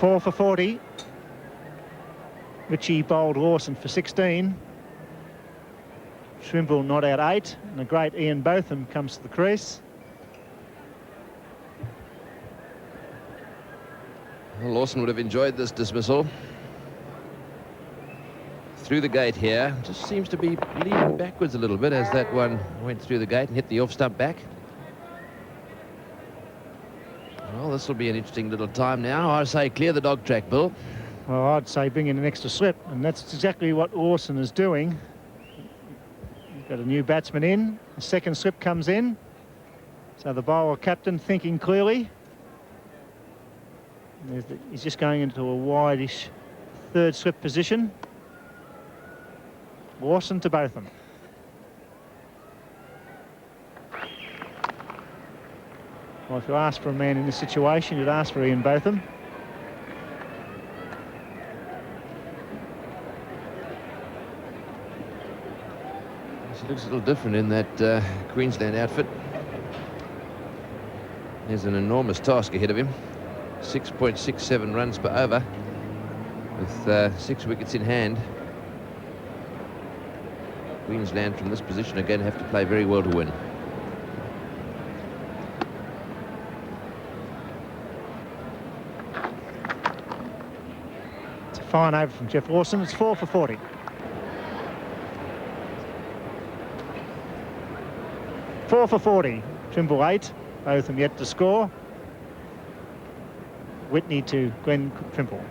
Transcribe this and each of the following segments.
4 for 40. Richie bowled Lawson for 16. Trimble not out 8, and the great Ian Botham comes to the crease. Well, Lawson would have enjoyed this dismissal. Through the gate here, just seems to be leaning backwards a little bit as that one went through the gate and hit the off stump back. Well, this will be an interesting little time now. I say clear the dog track, Bill. Well, I'd say bring in an extra slip, and that's exactly what Lawson is doing. He's got a new batsman in. The second slip comes in. So the bowler captain thinking clearly. He's just going into a wideish third slip position. Lawson to Botham. Well, if you ask for a man in this situation, you'd ask for Ian Botham. He looks a little different in that Queensland outfit. There's an enormous task ahead of him. 6.67 runs per over with 6 wickets in hand. Queensland from this position are going to have to play very well to win. It's a fine over from Jeff Lawson. It's 4 for 40. Four for 40. Trimble 8. Botham yet to score. Whitney to Glenn Trimble.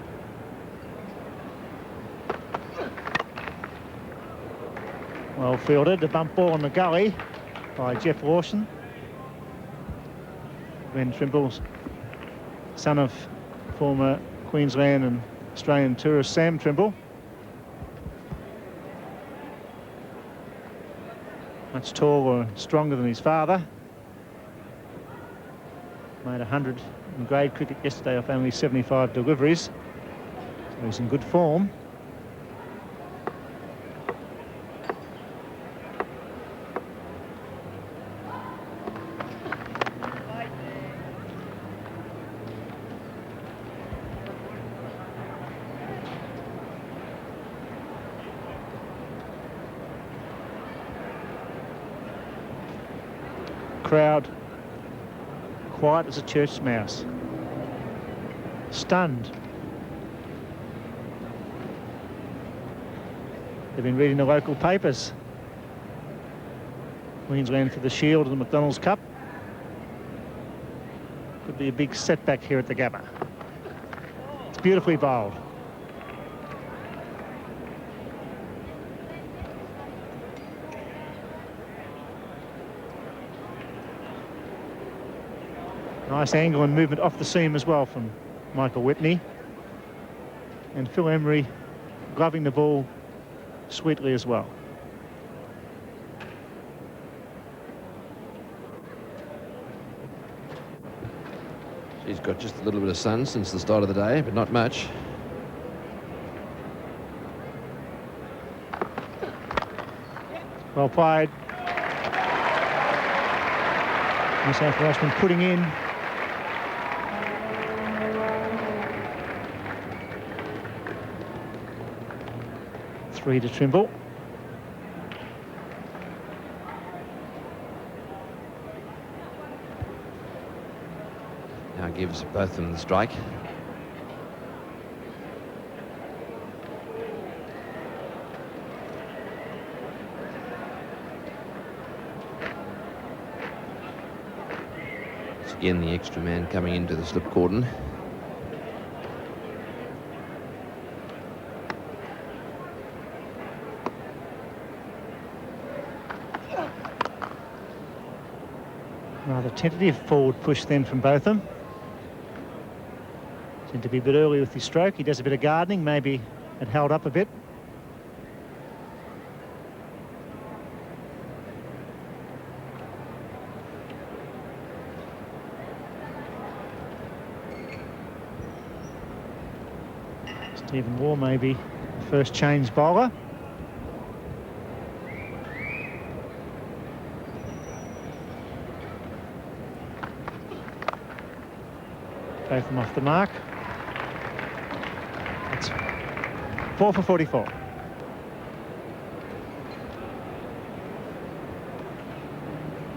Well fielded, a bump ball on the gully by Jeff Lawson. Glenn Trimble's son of former Queensland and Australian tourist Sam Trimble. Much taller and stronger than his father. Made 100 in grade cricket yesterday off only 75 deliveries. So he's in good form. Crowd quiet as a church mouse. Stunned. They've been reading the local papers. Queensland for the Shield and the McDonalds Cup. Could be a big setback here at the Gabba. It's beautifully bowled. Nice angle and movement off the seam as well from Michael Whitney. And Phil Emery gloving the ball sweetly as well. She's got just a little bit of sun since the start of the day, but not much. Well played. New South Welshman putting in. Three to Trimble. Now gives Botham the strike. It's again the extra man coming into the slip cordon. Rather tentative forward push then from Botham. Seemed to be a bit early with his stroke. He does a bit of gardening, maybe it held up a bit. Stephen Waugh maybe the first change bowler. Botham off the mark. wickets. 4 for 44.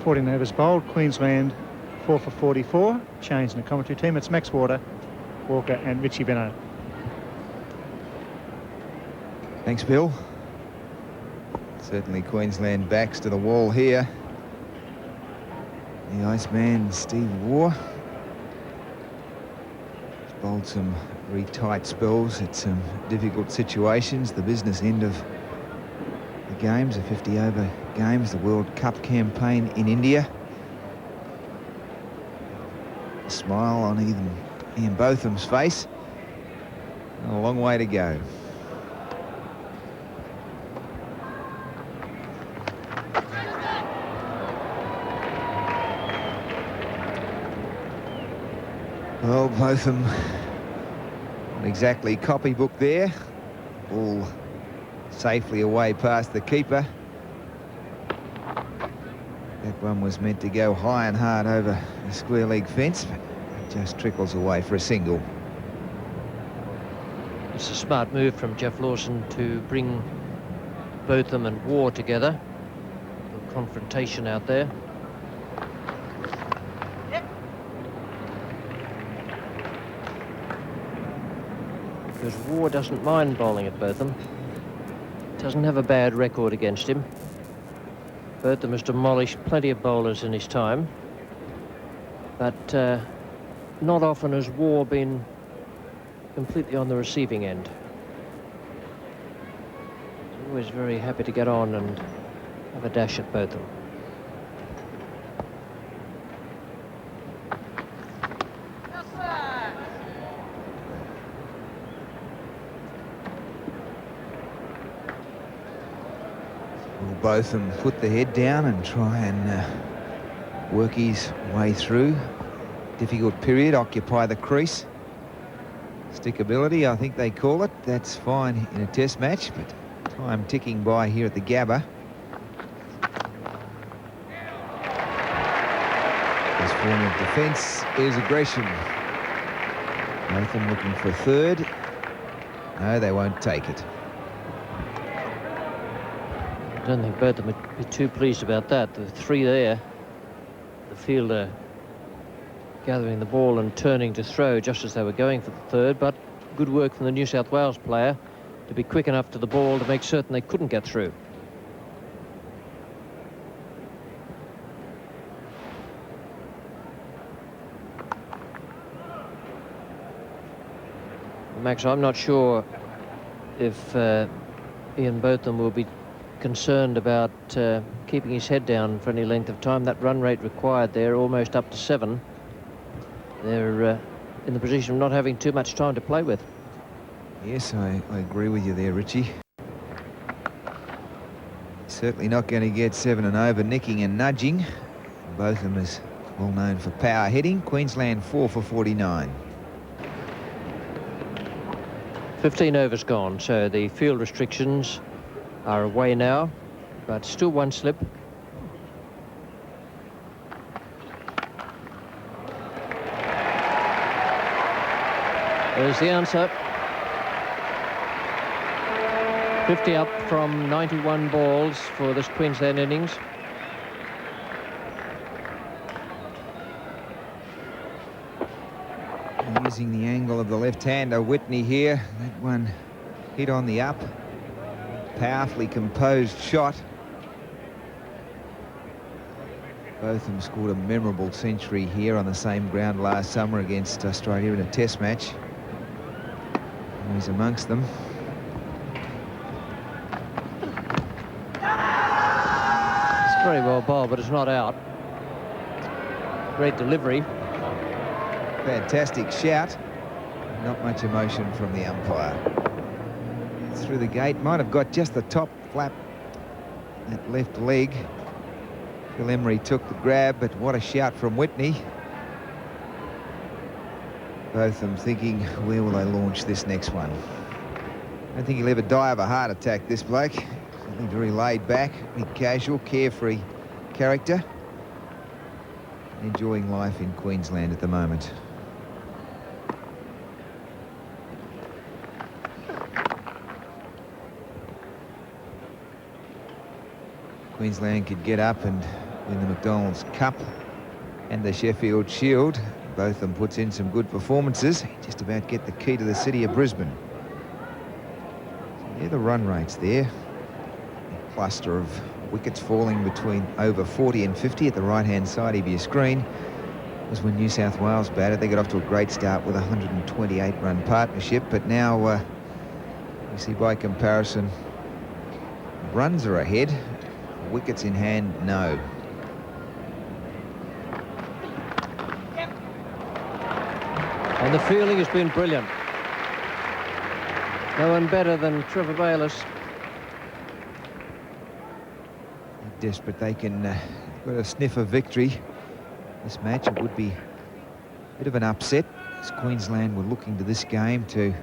Fourteen overs bowled. Queensland 4 for 44. Change in the commentary team. It's Max Walker and Richie Beno. Thanks, Bill. Certainly Queensland backs to the wall here. The Iceman, Steve Waugh, has bowled some very tight spells at some difficult situations. The business end of the games, the 50-over games, the World Cup campaign in India. A smile on Ian Botham's face. A long way to go. Well, Botham, not exactly copybook there. All safely away past the keeper. That one was meant to go high and hard over the square leg fence, but it just trickles away for a single. It's a smart move from Jeff Lawson to bring Botham and Waugh together. A confrontation out there. Because Waugh doesn't mind bowling at Botham. Doesn't have a bad record against him. Botham has demolished plenty of bowlers in his time, but not often has Waugh been completely on the receiving end. He's always very happy to get on and have a dash at Botham. Botham put the head down and try and work his way through. Difficult period, occupy the crease. Stickability, I think they call it. That's fine in a test match, but time ticking by here at the Gabba. His form of defence is aggression. Botham looking for third. No, they won't take it. I don't think Botham would be too pleased about that. The three there, the fielder gathering the ball and turning to throw just as they were going for the third, but good work from the New South Wales player to be quick enough to the ball to make certain they couldn't get through. Max, I'm not sure if Ian Botham will be concerned about keeping his head down for any length of time. That run rate required there, almost up to 7. They're in the position of not having too much time to play with. Yes, I agree with you there, Richie. Certainly not going to get 7 and over, nicking and nudging. Botham is well known for power hitting. Queensland 4 for 49. 15 overs gone, so the field restrictions are away now, but still one slip. There's the answer. 50 up from 91 balls for this Queensland innings. Using the angle of the left-hander, Whitney here. That one hit on the up. Powerfully composed shot. Botham scored a memorable century here on the same ground last summer against Australia in a test match. And he's amongst them. It's very well bowled, but it's not out. Great delivery. Fantastic shout. Not much emotion from the umpire. Through the gate, might have got just the top flap, that left leg. Phil Emery took the grab, but what a shout from Whitney. Both of them thinking, where will they launch this next one? I don't think he'll ever die of a heart attack, this bloke. Certainly very laid back, very casual, carefree character. Enjoying life in Queensland at the moment. Queensland could get up and win the McDonalds Cup and the Sheffield Shield. Botham puts in some good performances. Just about get the key to the city of Brisbane. So they're the run rates there. A cluster of wickets falling between over 40 and 50 at the right-hand side of your screen was when New South Wales batted. They got off to a great start with a 128-run partnership, but now you see by comparison runs are ahead, wickets in hand, no. And the fielding has been brilliant. No one better than Trevor Bayliss. Desperate they can got a sniff of victory. This match, it would be a bit of an upset, as Queensland were looking to this game to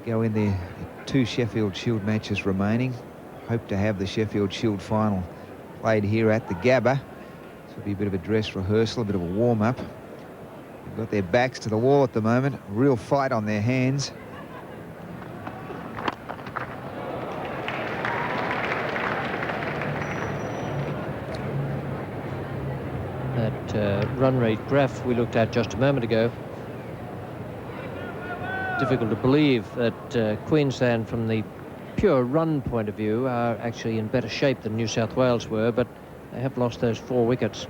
go in there. 2 Sheffield Shield matches remaining. Hope to have the Sheffield Shield final played here at the Gabba. This will be a bit of a dress rehearsal, a bit of a warm-up. They've got their backs to the wall at the moment. A real fight on their hands. That run rate graph we looked at just a moment ago. Difficult to believe that Queensland, from the pure run point of view, are actually in better shape than New South Wales were, but they have lost those 4 wickets.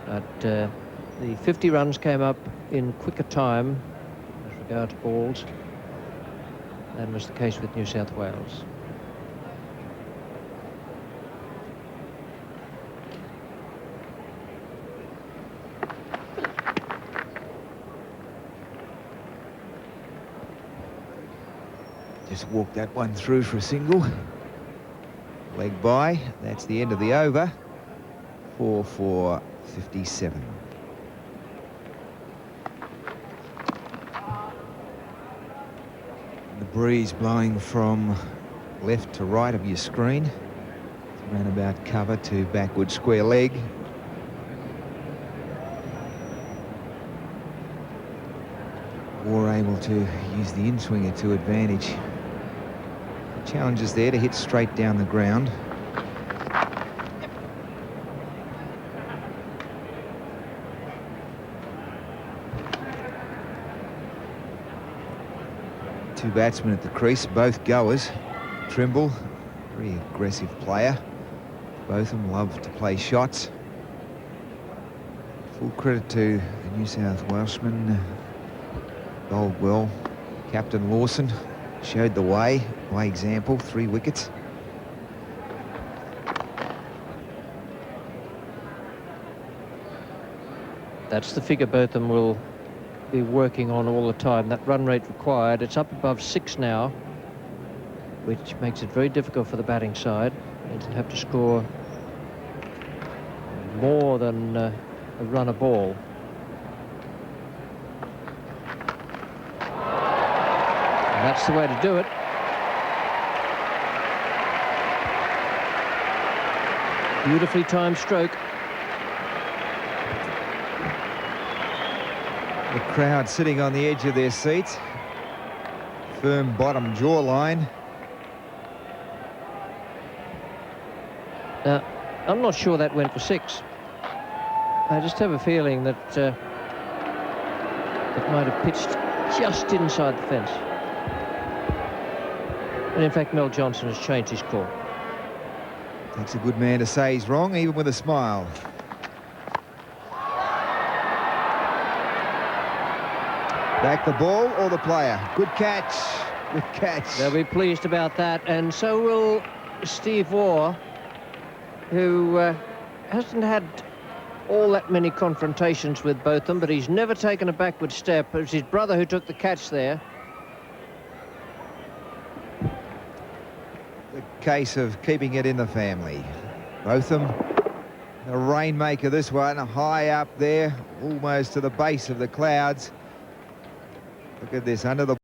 But the 50 runs came up in quicker time as regards balls than was the case with New South Wales. Just walked that one through for a single. Leg by. That's the end of the over. 4 for 57. The breeze blowing from left to right of your screen. Roundabout cover to backward square leg. Waugh able to use the in-swinger to advantage. The challenge is there to hit straight down the ground. Two batsmen at the crease, both goers. Trimble, very aggressive player. Both of them love to play shots. Full credit to the New South Welshman. Bowled well. Captain Lawson showed the way by example, 3 wickets. That's the figure Botham will be working on all the time. That run rate required, it's up above 6 now, which makes it very difficult for the batting side. They'll have to score more than a run a ball. And that's the way to do it. Beautifully timed stroke. The crowd sitting on the edge of their seats. Firm bottom jawline. I'm not sure that went for 6. I just have a feeling that it might have pitched just inside the fence. And in fact, Mel Johnson has changed his call. Takes a good man to say he's wrong, even with a smile. Back the ball or the player. Good catch. Good catch. They'll be pleased about that, and so will Steve Waugh, who hasn't had all that many confrontations with Botham, but he's never taken a backward step. It was his brother who took the catch there. The case of keeping it in the family. Botham, the rainmaker this one, high up there, almost to the base of the clouds. Look at this, under the